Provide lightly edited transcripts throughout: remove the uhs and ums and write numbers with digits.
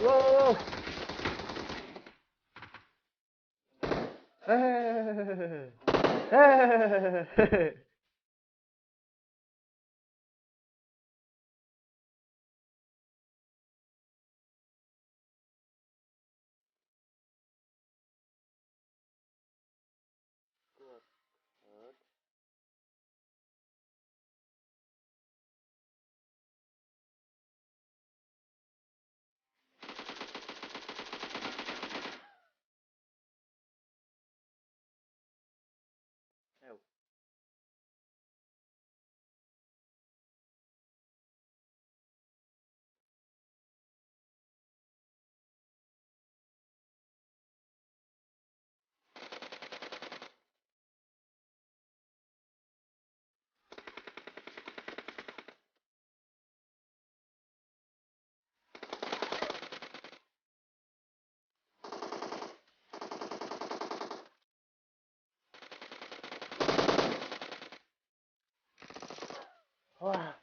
Whoa! Hey! Hey! Wow.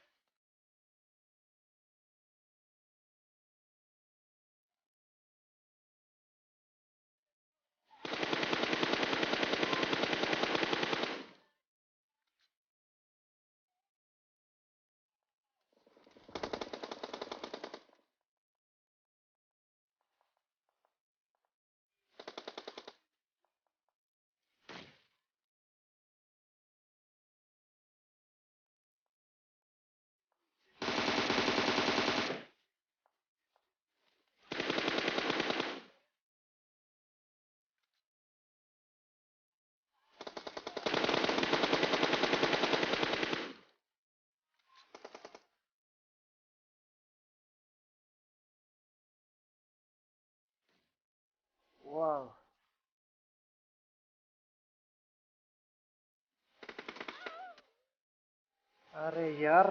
Wow. अरे यार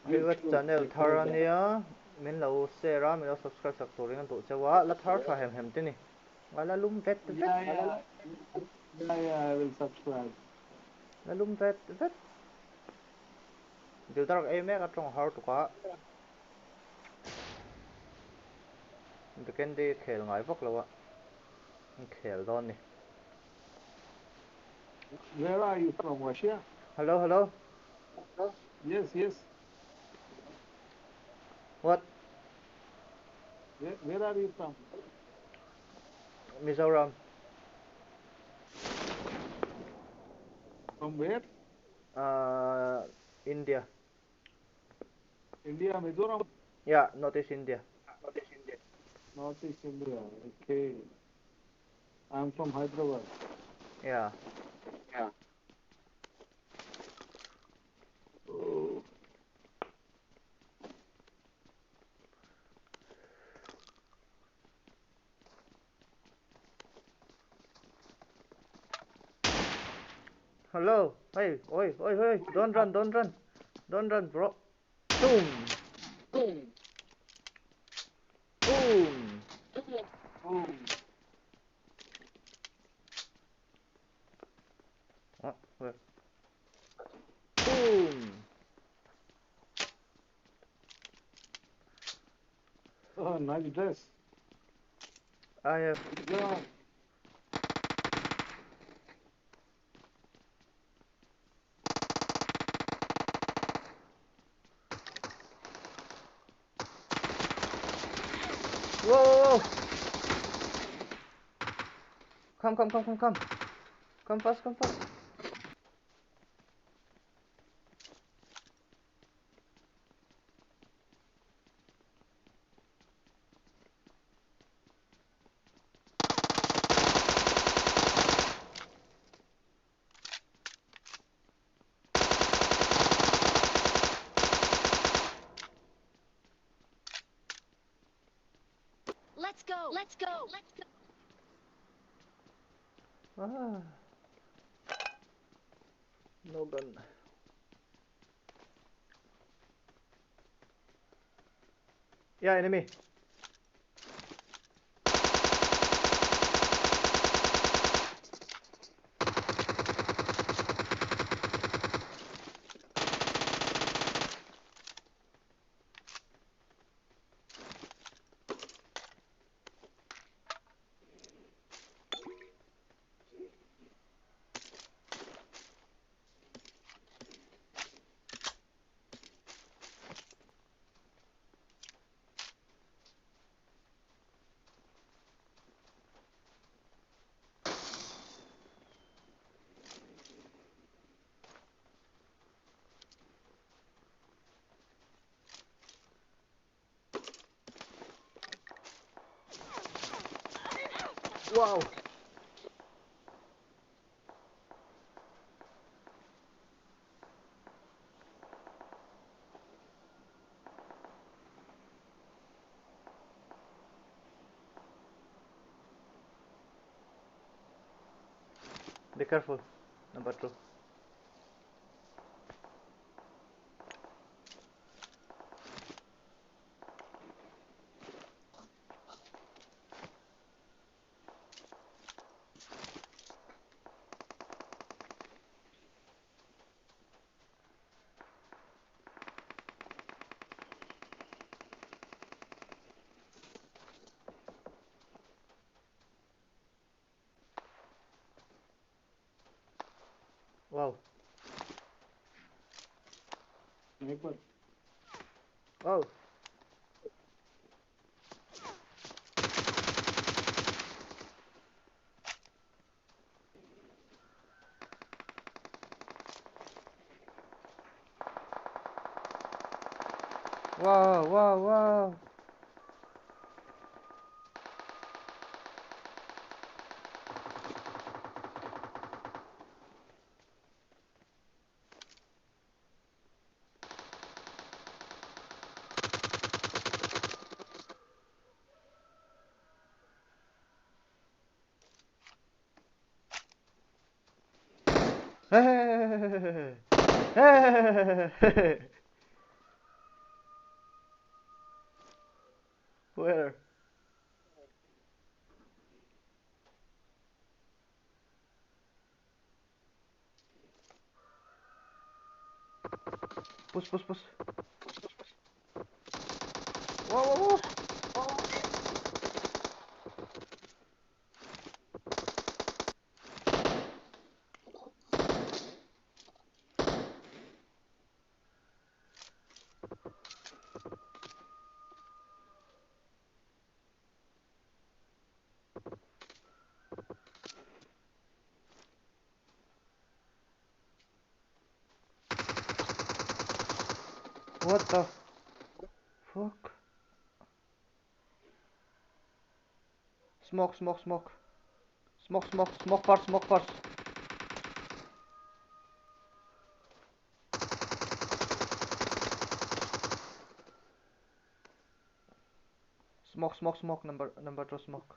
Hivat channel tharania min lo share min lo subscribe sak turing tu chawa la thar tha hem hem tini wala lum vet vet Yeah, I will subscribe. la lum vet vet điều ta em ka trong har tu ka bekendi khel ngai vok lawa khel don ni Where are you from, Russia? hello hello Yes, yes. what Where are you from? Mizoram From where? India India, Mizoram? yeah Northeast India Northeast India. Okay. I'm from Hyderabad. yeah Yeah. Oh. hello hey oi oi oi don't run don't run bro boom Boom. boom Boom. oh, wait. Boom Oh, nice dress. I have Yeah. whoa come fast Let's go. Let's go. Let's go. ah no gun Yeah, enemy. Wow. Be careful. Number 2. Wow. Sniper. Wow. Wow, wow, wow. Hey. Hey. Where? Push, push, push. Whoa, whoa, whoa. What the fuck? Smoke, smoke, smoke. Smoke, smoke, smoke first, smoke first. Smoke, smoke, smoke, number 2 smoke.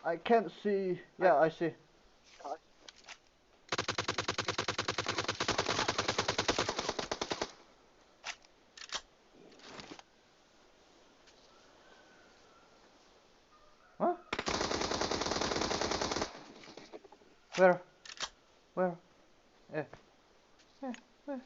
I can't see. Yeah, I see. Huh? Where? Where? Eh. Eh. Eh.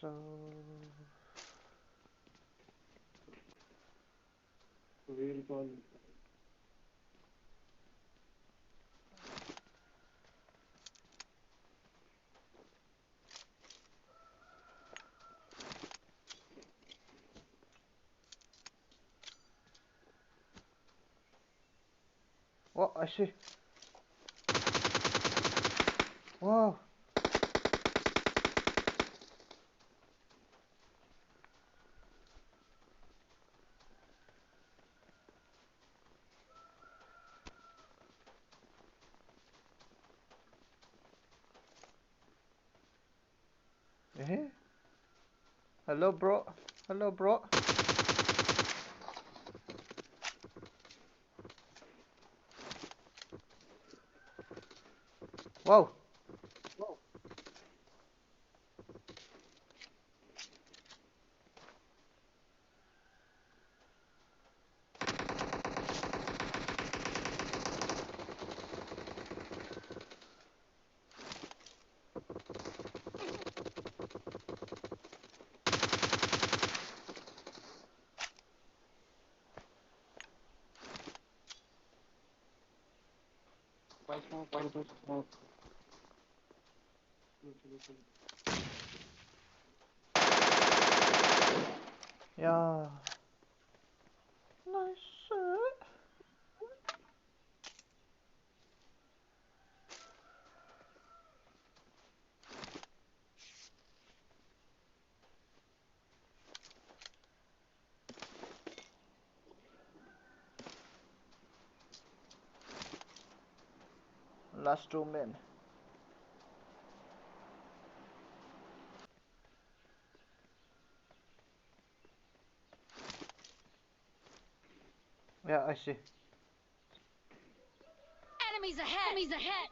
So Real call. what I see. Wow. Eh? Hello, bro. Hello, bro. Wow. Smoke. Yeah. Nice. Last 2 men. Yeah, I see. Enemies ahead! Enemies ahead!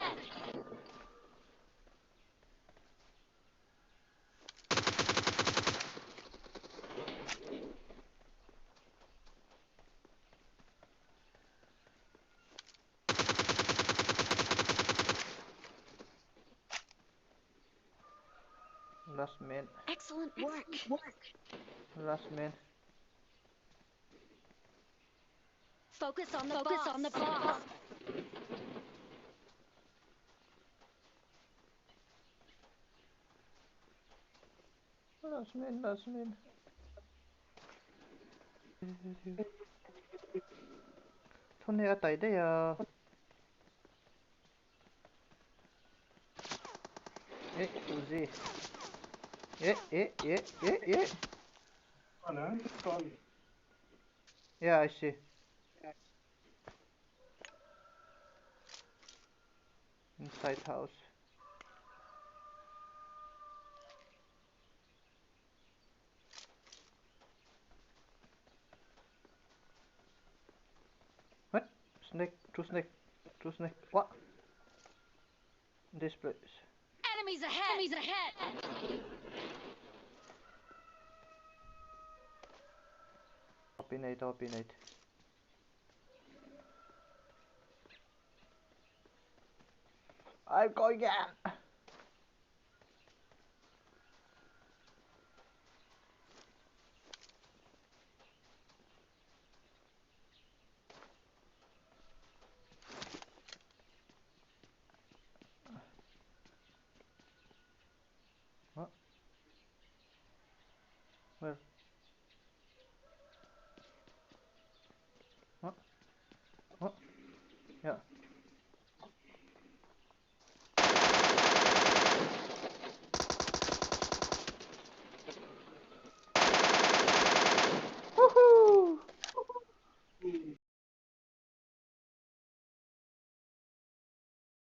Last man. Excellent work. Last man. Focus on the boss. On the boss. Last man. Last man. Thôn này tại đây à. Eh, Uzi. Eh. Call. Yeah, I see. Inside house. What? Snake. Two snake. Two snake. What? This place. Enemies ahead! Enemies ahead! Opinate. I'm going again. What? Where? What? What? Yeah.